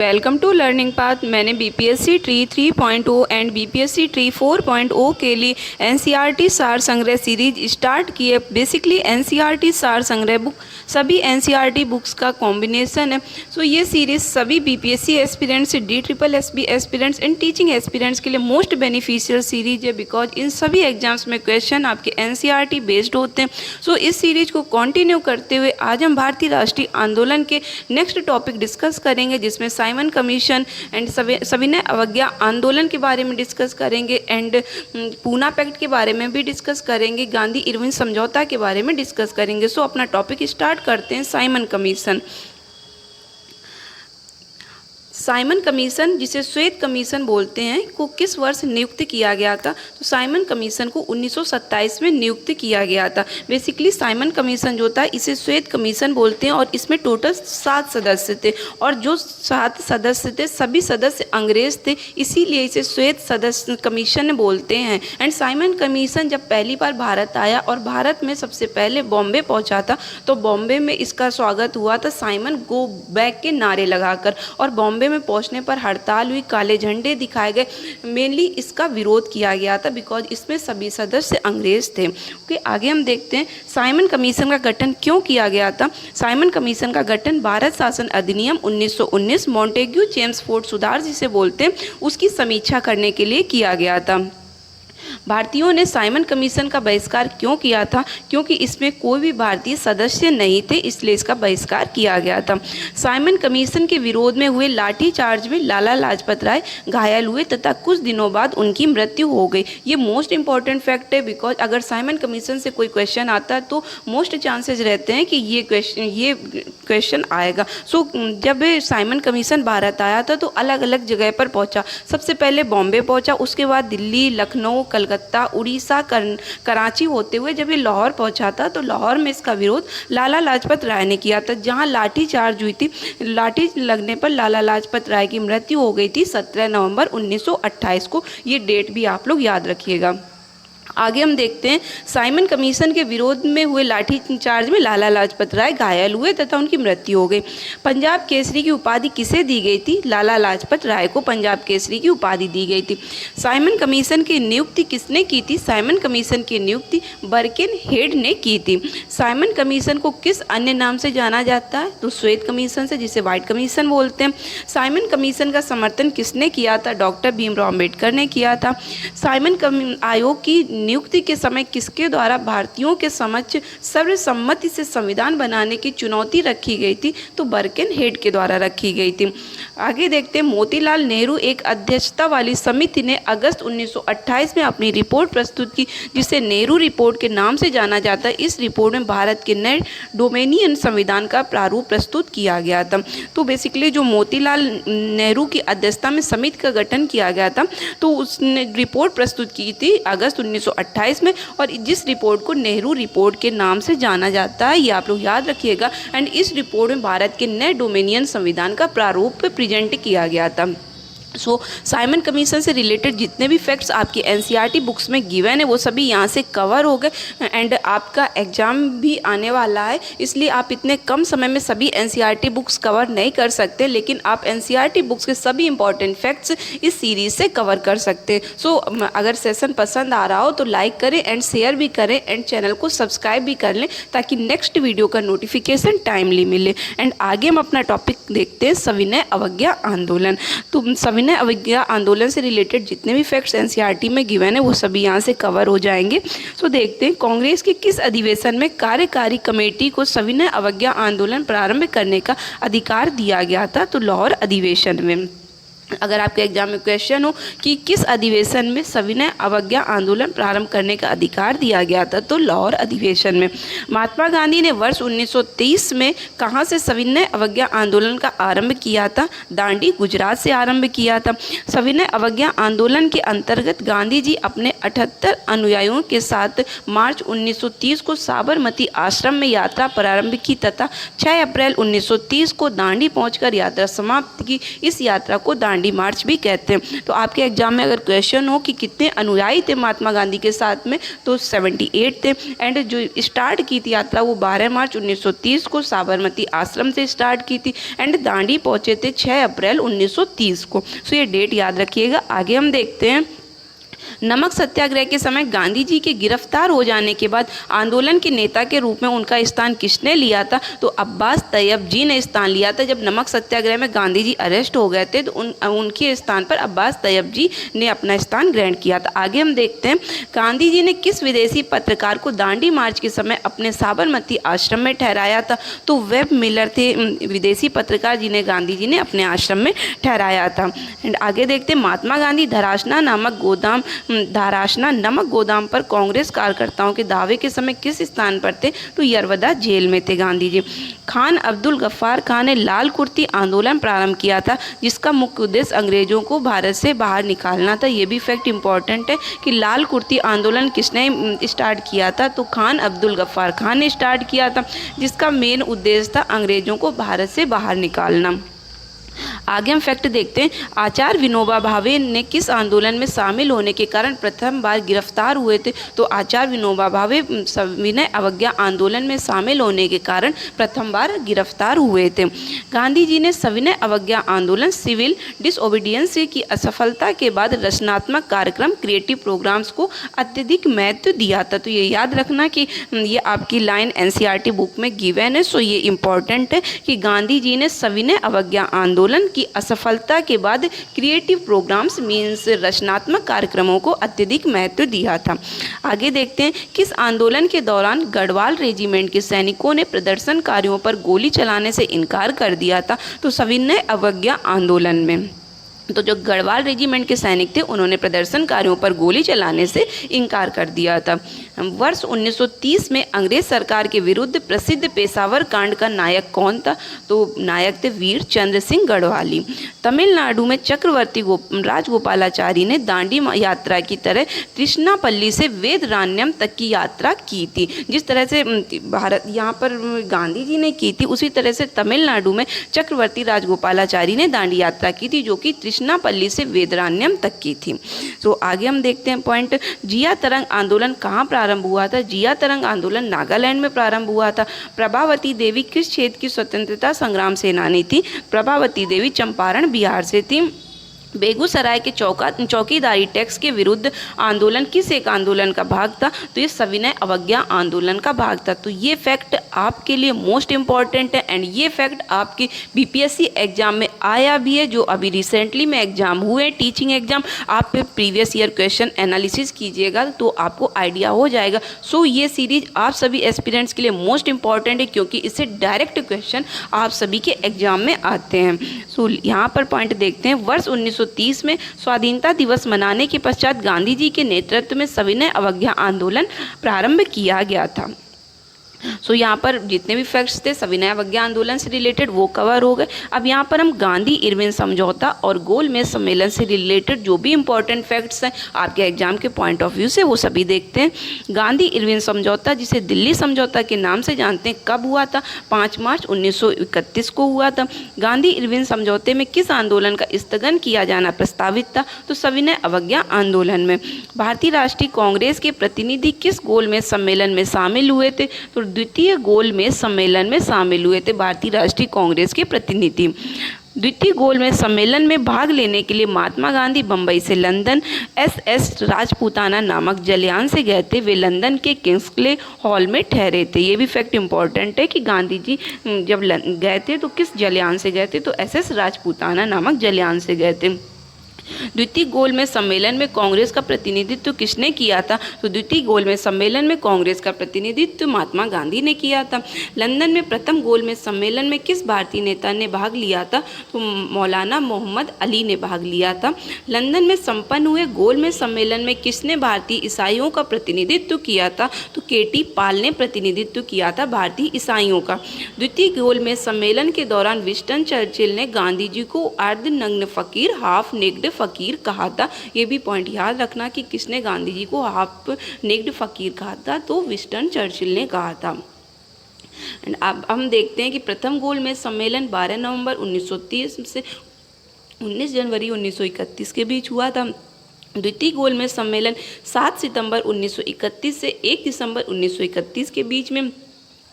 Welcome to learning path. मैंने BPSC TRE 3.0 and BPSC TRE 4.0 के लिए एनसीईआरटी सार संग्रह सीरीज स्टार्ट की है। बेसिकली एनसीईआरटी सार संग्रह बुक सभी एनसीईआरटी बुक्स का कॉम्बिनेशन है। सो ये सीरीज सभी BPSC aspirants, DSSB aspirants and teaching aspirants के लिए मोस्ट बेनिफिशियल सीरीज है, बिकॉज इन सभी एग्जाम्स में क्वेश्चन आपके एनसीईआरटी बेस्ड होते हैं। सो इस सीरीज को कंटिन्यू करते हुए आज हम भारतीय राष्ट्रीय आंदोलन के नेक्स्ट टॉपिक डिस्कस करेंगे, जिसमें साइमन कमीशन एंड सविनय अवज्ञा आंदोलन के बारे में डिस्कस करेंगे एंड पूना पैक्ट के बारे में भी डिस्कस करेंगे, गांधी इरविन समझौता के बारे में डिस्कस करेंगे। सो अपना टॉपिक स्टार्ट करते हैं। Simon commission. साइमन कमीशन, जिसे श्वेत कमीशन बोलते हैं, को किस वर्ष नियुक्त किया गया था? तो साइमन कमीशन को 1927 में नियुक्त किया गया था। बेसिकली साइमन कमीशन जो था, इसे श्वेत कमीशन बोलते हैं और इसमें टोटल 7 सदस्य थे और जो 7 सदस्य थे सभी सदस्य अंग्रेज थे, इसीलिए इसे श्वेत सदस्य कमीशन बोलते हैं। एंड साइमन कमीशन जब पहली बार भारत आया और भारत में सबसे पहले बॉम्बे पहुंचा था, तो बॉम्बे में इसका स्वागत हुआ था साइमन गो बैक के नारे लगाकर, और बॉम्बे में पहुंचने पर हड़ताल हुई, काले झंडे दिखाए गए। मेनली इसका विरोध किया गया था बिकॉज इसमें सभी सदस्य अंग्रेज थे। ओके, आगे हम देखते हैं साइमन कमीशन का गठन क्यों किया गया था। साइमन कमीशन का गठन भारत शासन अधिनियम 1919 मॉन्टेग्यू चेम्सफोर्ड सुधार जिसे बोलते हैं, उसकी समीक्षा करने के लिए किया गया था। भारतीयों ने साइमन कमीशन का बहिष्कार क्यों किया था? क्योंकि इसमें कोई भी भारतीय सदस्य नहीं थे, इसलिए इसका बहिष्कार किया गया था। साइमन कमीशन के विरोध में हुए लाठीचार्ज में लाला लाजपत राय घायल हुए तथा कुछ दिनों बाद उनकी मृत्यु हो गई। ये मोस्ट इंपॉर्टेंट फैक्ट है, बिकॉज अगर साइमन कमीशन से कोई क्वेश्चन आता है तो मोस्ट चांसेस रहते हैं कि ये क्वेश्चन आएगा। सो जब साइमन कमीशन भारत आया था तो अलग अलग जगह पर पहुंचा। सबसे पहले बॉम्बे पहुंचा, उसके बाद दिल्ली, लखनऊ, कलकत्ता, उड़ीसा, कराची होते हुए जब ये लाहौर पहुंचा था तो लाहौर में इसका विरोध लाला लाजपत राय ने किया था, जहां लाठी चार्ज हुई थी। लाठी लगने पर लाला लाजपत राय की मृत्यु हो गई थी 17 नवंबर 1928 को। ये डेट भी आप लोग याद रखिएगा। आगे हम देखते हैं साइमन कमीशन के विरोध में हुए लाठीचार्ज में लाला लाजपत राय घायल हुए तथा उनकी मृत्यु हो गई। पंजाब केसरी की उपाधि किसे दी गई थी? लाला लाजपत राय को पंजाब केसरी की उपाधि दी गई थी। साइमन कमीशन की नियुक्ति किसने की थी? साइमन कमीशन की नियुक्ति बर्किनहेड ने की थी। साइमन कमीशन को किस अन्य नाम से जाना जाता है? तो श्वेत कमीशन से, जिसे व्हाइट कमीशन बोलते हैं। साइमन कमीशन का समर्थन किसने किया था? डॉक्टर भीमराव अम्बेडकर ने किया था। साइमन आयोग की नियुक्ति के समय किसके द्वारा भारतीयों के समक्ष सर्वसम्मति से संविधान बनाने की चुनौती रखी गई थी? तो बर्किनहेड के द्वारा रखी गई थी। आगे देखते हैं मोतीलाल नेहरू एक अध्यक्षता वाली समिति ने अगस्त 1928 में अपनी रिपोर्ट प्रस्तुत की, जिसे नेहरू रिपोर्ट के नाम से जाना जाता है। इस रिपोर्ट में भारत के नए डोमेनियन संविधान का प्रारूप प्रस्तुत किया गया था। तो बेसिकली जो मोतीलाल नेहरू की अध्यक्षता में समिति का गठन किया गया था, तो उसने रिपोर्ट प्रस्तुत की थी अगस्त 1928 में, और जिस रिपोर्ट को नेहरू रिपोर्ट के नाम से जाना जाता है, ये आप लोग याद रखिएगा। एंड इस रिपोर्ट में भारत के नए डोमिनियन संविधान का प्रारूप प्रेजेंट किया गया था। सो साइमन कमीशन से रिलेटेड जितने भी फैक्ट्स आपकी एनसीईआरटी बुक्स में गिवन है वो सभी यहाँ से कवर हो गए। एंड आपका एग्ज़ाम भी आने वाला है, इसलिए आप इतने कम समय में सभी एनसीईआरटी बुक्स कवर नहीं कर सकते, लेकिन आप एनसीईआरटी बुक्स के सभी इंपॉर्टेंट फैक्ट्स इस सीरीज़ से कवर कर सकते हैं। सो अगर सेशन पसंद आ रहा हो तो लाइक करें एंड शेयर भी करें एंड चैनल को सब्सक्राइब भी कर लें, ताकि नेक्स्ट वीडियो का नोटिफिकेशन टाइमली मिले। एंड आगे हम अपना टॉपिक देखते हैं सविनय अवज्ञा आंदोलन। तो सविनय अवज्ञा आंदोलन से रिलेटेड जितने भी फैक्ट्स एनसीईआरटी में गिवन है वो सभी यहाँ से कवर हो जाएंगे। सो देखते हैं कांग्रेस के किस अधिवेशन में कार्यकारी कमेटी को सविनय अवज्ञा आंदोलन प्रारंभ करने का अधिकार दिया गया था? तो लाहौर अधिवेशन में। अगर आपके एग्जाम में क्वेश्चन हो कि किस अधिवेशन में सविनय अवज्ञा आंदोलन प्रारंभ करने का अधिकार दिया गया था, तो लाहौर अधिवेशन में। महात्मा गांधी ने वर्ष 1930 में कहाँ से सविनय अवज्ञा आंदोलन का आरंभ किया था? दांडी, गुजरात से आरंभ किया था। सविनय अवज्ञा आंदोलन के अंतर्गत गांधी जी अपने 78 अनुयायियों के साथ मार्च 1930 को साबरमती आश्रम में यात्रा प्रारंभ की तथा 6 अप्रैल 1930 को दांडी पहुंचकर यात्रा समाप्त की। इस यात्रा को दांडी दांडी मार्च भी कहते हैं। तो आपके एग्जाम में अगर क्वेश्चन हो कि कितने अनुयायी थे महात्मा गांधी के साथ में, तो 78 थे। एंड जो स्टार्ट की थी यात्रा वो 12 मार्च 1930 को साबरमती आश्रम से स्टार्ट की थी एंड दांडी पहुंचे थे 6 अप्रैल 1930 को। सो ये डेट याद रखिएगा। आगे हम देखते हैं, नमक सत्याग्रह के समय गांधी जी के गिरफ्तार हो जाने के बाद आंदोलन के नेता के रूप में उनका स्थान किसने लिया था? तो अब्बास तैयब जी ने स्थान लिया था। जब नमक सत्याग्रह में गांधी जी अरेस्ट हो गए थे तो उनके स्थान पर अब्बास तैयब जी ने अपना स्थान ग्रहण किया था। आगे हम देखते हैं, गांधी जी ने किस विदेशी पत्रकार को दांडी मार्च के समय अपने साबरमती आश्रम में ठहराया था? तो वेब मिलर थे विदेशी पत्रकार जिन्हें गांधी जी ने अपने आश्रम में ठहराया था। एंड आगे देखते हैं, महात्मा गांधी धरासना नमक गोदाम पर कांग्रेस कार्यकर्ताओं के दावे के समय किस स्थान पर थे? तो यरवदा जेल में थे गांधी जी। खान अब्दुल गफ्फार खान ने लाल कुर्ती आंदोलन प्रारंभ किया था जिसका मुख्य उद्देश्य अंग्रेजों को भारत से बाहर निकालना था। ये भी फैक्ट इंपॉर्टेंट है कि लाल कुर्ती आंदोलन किसने स्टार्ट किया था? तो खान अब्दुल गफ्फार खान ने स्टार्ट किया था, जिसका मेन उद्देश्य था अंग्रेजों को भारत से बाहर निकालना। आगे हम फैक्ट देखते हैं, आचार्य विनोबा भावे ने किस आंदोलन में शामिल होने के कारण प्रथम बार गिरफ्तार हुए थे? तो आचार्य विनोबा भावे सविनय अवज्ञा आंदोलन में शामिल होने के कारण प्रथम बार गिरफ्तार हुए थे। गांधी जी ने सविनय अवज्ञा आंदोलन सिविल डिसओबीडियंस की असफलता के बाद रचनात्मक कार्यक्रम क्रिएटिव प्रोग्राम्स को अत्यधिक महत्व दिया था। तो ये याद रखना कि ये आपकी लाइन एनसीईआरटी बुक में गिवन है। सो ये इम्पॉर्टेंट है कि गांधी जी ने सविनय अवज्ञा आंदोलन की असफलता के बाद क्रिएटिव प्रोग्राम्स मीन्स रचनात्मक कार्यक्रमों को अत्यधिक महत्व दिया था। आगे देखते हैं, किस आंदोलन के दौरान गढ़वाल रेजिमेंट के सैनिकों ने प्रदर्शनकारियों पर गोली चलाने से इनकार कर दिया था? तो सविनय अवज्ञा आंदोलन में। तो जो गढ़वाल रेजिमेंट के सैनिक थे उन्होंने प्रदर्शनकारियों पर गोली चलाने से इनकार कर दिया था। वर्ष 1930 में अंग्रेज सरकार के विरुद्ध प्रसिद्ध पेशावर कांड का नायक कौन था? तो नायक थे वीर चंद्र सिंह गढ़वाली। तमिलनाडु में चक्रवर्ती राजगोपालाचारी ने दांडी यात्रा की तरह त्रिशनापल्ली से वेदरान्यम तक की यात्रा की थी। जिस तरह से भारत यहाँ पर गांधी जी ने की थी, उसी तरह से तमिलनाडु में चक्रवर्ती राजगोपालाचारी ने दांडी यात्रा की थी, जो कि त्रिशनापल्ली से वेदरान्यम तक की थी। तो आगे हम देखते हैं पॉइंट, जिया तरंग आंदोलन कहाँ प्रारंभ हुआ था? जिया तरंग आंदोलन नागालैंड में प्रारंभ हुआ था। प्रभावती देवी किस क्षेत्र की स्वतंत्रता संग्राम सेनानी थी? प्रभावती देवी चंपारण बिहार से थी। बेगूसराय के चौकीदारी टैक्स के विरुद्ध आंदोलन किस एक आंदोलन का भाग था? तो ये सविनय अवज्ञा आंदोलन का भाग था। तो ये फैक्ट आपके लिए मोस्ट इम्पॉर्टेंट है एंड ये फैक्ट आपके बीपीएससी एग्जाम में आया भी है, जो अभी रिसेंटली में एग्जाम हुए टीचिंग एग्जाम। आप प्रीवियस ईयर क्वेश्चन एनालिसिस कीजिएगा तो आपको आइडिया हो जाएगा। सो ये सीरीज आप सभी एस्पिरेंट्स के लिए मोस्ट इम्पॉर्टेंट है, क्योंकि इससे डायरेक्ट क्वेश्चन आप सभी के एग्जाम में आते हैं। सो यहाँ पर पॉइंट देखते हैं, वर्ष 1930 में स्वाधीनता दिवस मनाने के पश्चात गांधी जी के नेतृत्व में सविनय अवज्ञा आंदोलन प्रारंभ किया गया था। सो यहाँ पर जितने भी फैक्ट्स थे सविनय अवज्ञा आंदोलन से रिलेटेड वो कवर हो गए। अब यहाँ पर हम गांधी इरविन समझौता और गोलमेज सम्मेलन से रिलेटेड जो भी इंपॉर्टेंट फैक्ट्स हैं आपके एग्जाम के पॉइंट ऑफ व्यू से वो सभी देखते हैं। गांधी इरविन समझौता, जिसे दिल्ली समझौता के नाम से जानते हैं, कब हुआ था? 5 मार्च 1931 को हुआ था। गांधी इरविन समझौते में किस आंदोलन का स्थगन किया जाना प्रस्तावित था? तो सविनय अवज्ञा आंदोलन में। भारतीय राष्ट्रीय कांग्रेस के प्रतिनिधि किस गोलमेज सम्मेलन में शामिल हुए थे? तो द्वितीय गोलमेज सम्मेलन में शामिल हुए थे भारतीय राष्ट्रीय कांग्रेस के प्रतिनिधि। द्वितीय गोलमेज सम्मेलन में भाग लेने के लिए महात्मा गांधी बम्बई से लंदन एस राजपूताना नामक जलयान से गए थे। वे लंदन के किंग्सले हॉल में ठहरे थे। ये भी फैक्ट इंपॉर्टेंट है कि गांधी जी जब गए थे तो किस जलयान से गए थे? तो एस राजपूताना नामक जलयान से गए थे। द्वितीय गोलमेज सम्मेलन में कांग्रेस का प्रतिनिधित्व किसने किया था? तो द्वितीय गोलमेज सम्मेलन में कांग्रेस का प्रतिनिधित्व महात्मा गांधी ने किया था। लंदन में प्रथम गोलमेज सम्मेलन में किस भारतीय नेता ने भाग लिया था? तो मौलाना मोहम्मद अली ने भाग लिया था। लंदन में संपन्न हुए गोलमेज सम्मेलन में किसने भारतीय ईसाइयों का प्रतिनिधित्व किया था? तो केटी पाल ने प्रतिनिधित्व किया था भारतीय ईसाइयों का। द्वितीय गोलमेज सम्मेलन के दौरान विंस्टन चर्चिल ने गांधी जी को अर्धनग्न फकीर, हाफ नेक्ड फकीर कहा था। ये भी पॉइंट याद रखना कि किसने गांधी जी को हाफ नेक्ड फकीर कहा था? तो विंस्टन चर्चिल ने कहा था। अब हम देखते हैं कि प्रथम गोलमेज सम्मेलन 12 नवंबर 1930 से 19 जनवरी 1931 के बीच हुआ था। द्वितीय गोलमेज सम्मेलन 7 सितंबर 1931 से 1 दिसंबर 1931 के बीच में।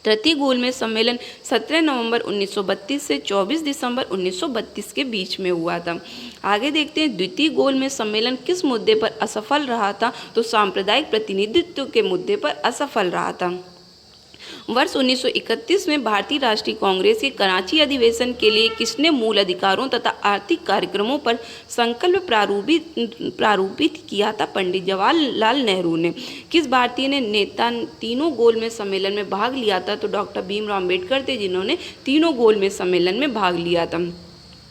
तृतीय गोलमेज सम्मेलन 17 नवंबर 1932 से 24 दिसंबर 1932 के बीच में हुआ था। आगे देखते हैं द्वितीय गोलमेज सम्मेलन किस मुद्दे पर असफल रहा था, तो सांप्रदायिक प्रतिनिधित्व के मुद्दे पर असफल रहा था। वर्ष 1931 में भारतीय राष्ट्रीय कांग्रेस के कराची अधिवेशन के लिए किसने मूल अधिकारों तथा आर्थिक कार्यक्रमों पर संकल्प प्रारूपित किया था? पंडित जवाहरलाल नेहरू ने। किस भारतीय ने नेता तीनों गोलमेज सम्मेलन में भाग लिया था? तो डॉक्टर भीमराव अम्बेडकर थे, जिन्होंने तीनों गोलमेज सम्मेलन में भाग लिया था।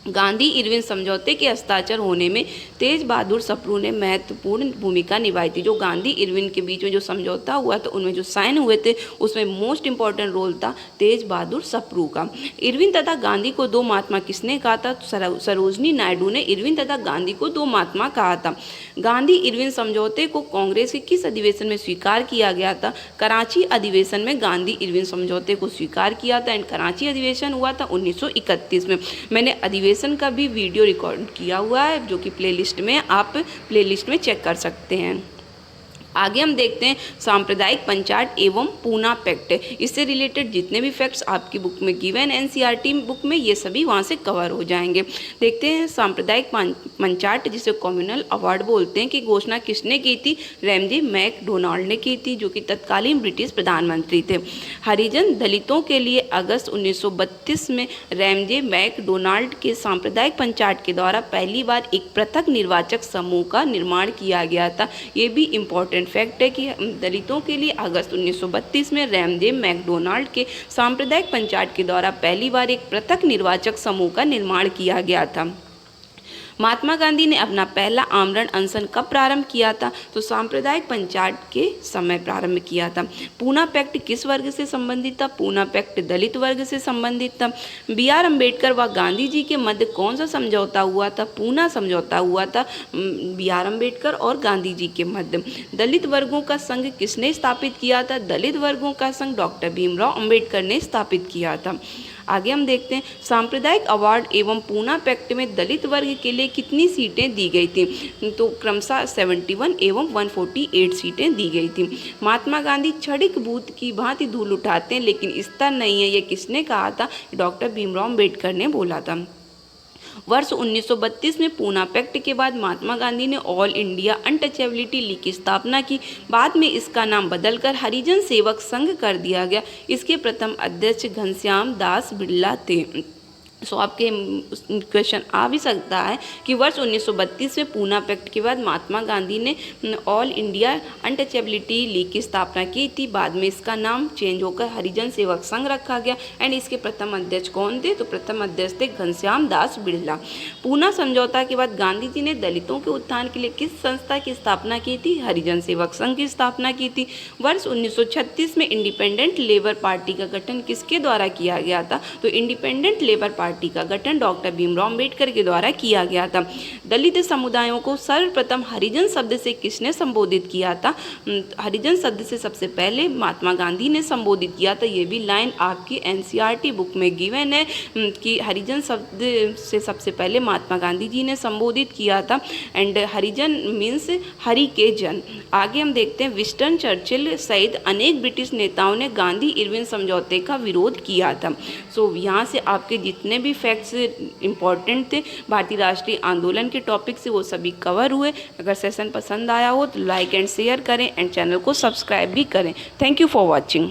गांधी इरविन समझौते के हस्ताक्षर होने में तेज बहादुर सप्रू ने महत्वपूर्ण भूमिका निभाई थी। जो गांधी इरविन के बीच में जो समझौता हुआ तो उनमें जो साइन हुए थे उसमें मोस्ट इम्पॉर्टेंट रोल था तेज बहादुर सप्रू का। इरविन तथा गांधी को दो महात्मा किसने कहा था? सरोजनी नायडू ने इरविन तथा गांधी को दो महात्मा कहा था। गांधी इरविन समझौते को कांग्रेस के किस अधिवेशन में स्वीकार किया गया था? कराची अधिवेशन में गांधी इरविन समझौते को स्वीकार किया था। एंड कराची अधिवेशन हुआ था 1931 में। मैंने अधिवेशन का भी वीडियो रिकॉर्ड किया हुआ है, जो कि प्लेलिस्ट में आप प्लेलिस्ट में चेक कर सकते हैं। आगे हम देखते हैं सांप्रदायिक पंचायत एवं पूना पैक्ट। इससे रिलेटेड जितने भी फैक्ट्स आपकी बुक में गिवन एनसीईआरटी बुक में, ये सभी वहाँ से कवर हो जाएंगे। देखते हैं सांप्रदायिक पंचायत जिसे कम्युनल अवार्ड बोलते हैं, की घोषणा किसने की थी? रैमजे मैकडोनाल्ड ने की थी, जो कि तत्कालीन ब्रिटिश प्रधानमंत्री थे। हरिजन दलितों के लिए अगस्त 1932 में रैमजे मैकडोनाल्ड के सांप्रदायिक पंचायत के द्वारा पहली बार एक पृथक निर्वाचक समूह का निर्माण किया गया था। ये भी इम्पोर्टेंट फैक्ट है कि दलितों के लिए अगस्त 1932 में रैमजे मैकडोनाल्ड के सांप्रदायिक पंचायत के द्वारा पहली बार एक पृथक निर्वाचक समूह का निर्माण किया गया था। महात्मा गांधी ने अपना पहला आमरण अनशन कब प्रारंभ किया था? तो सांप्रदायिक पंचायत के समय प्रारंभ किया था। पूना पैक्ट किस वर्ग से संबंधित था? पूना पैक्ट दलित वर्ग से संबंधित था। B.R. अम्बेडकर व गांधी जी के मध्य कौन सा समझौता हुआ था? पूना समझौता हुआ था B.R. अम्बेडकर और गांधी जी के मध्य। दलित वर्गों का संघ किसने स्थापित किया था? दलित वर्गों का संघ डॉक्टर भीमराव अम्बेडकर ने स्थापित किया था। आगे हम देखते हैं सांप्रदायिक अवार्ड एवं पूना पैक्ट में दलित वर्ग के लिए कितनी सीटें दी गई थी? तो क्रमशः 71 एवं 148 सीटें दी गई थी। महात्मा गांधी क्षणिक भूत की भांति धूल उठाते हैं लेकिन स्तर नहीं है, ये किसने कहा था? डॉक्टर भीमराव अम्बेडकर ने बोला था। वर्ष 1932 में पूना पैक्ट के बाद महात्मा गांधी ने ऑल इंडिया अनटचेबिलिटी लीग की स्थापना की। बाद में इसका नाम बदलकर हरिजन सेवक संघ कर दिया गया। इसके प्रथम अध्यक्ष घनश्याम दास बिड़ला थे। सो आपके क्वेश्चन आ भी सकता है कि वर्ष 1932 में पूना पैक्ट के बाद महात्मा गांधी ने ऑल इंडिया अनटचेबिलिटी लीग की स्थापना की थी। बाद में इसका नाम चेंज होकर हरिजन सेवक संघ रखा गया। एंड इसके प्रथम अध्यक्ष कौन थे? तो प्रथम अध्यक्ष थे घनश्याम दास बिड़ला। पूना समझौता के बाद गांधी जी ने दलितों के उत्थान के लिए किस संस्था की स्थापना की थी? हरिजन सेवक संघ की स्थापना की थी। वर्ष 1936 में इंडिपेंडेंट लेबर पार्टी का गठन किसके द्वारा किया गया था? तो इंडिपेंडेंट लेबर पार्टी का गठन डॉक्टर भीमराव अम्बेडकर के द्वारा किया गया था। दलित समुदायों को सर्वप्रथम हरिजन शब्द से किसने संबोधित किया था? हरिजन शब्द से सबसे पहले महात्मा गांधी ने संबोधित किया था। ये भी लाइन आपकी एनसीईआरटी बुक में गिवन है कि हरिजन शब्द से सबसे पहले महात्मा गांधी जी ने संबोधित किया था। एंड हरिजन मीन्स हरि के जन। आगे हम देखते हैं विंस्टन चर्चिल सहित अनेक ब्रिटिश नेताओं ने गांधी इरविन समझौते का विरोध किया था। सो यहाँ से आपके जितने भी फैक्ट्स इंपॉर्टेंट थे भारतीय राष्ट्रीय आंदोलन के टॉपिक से, वो सभी कवर हुए। अगर सेशन पसंद आया हो तो लाइक एंड शेयर करें एंड चैनल को सब्सक्राइब भी करें। Thank you for watching.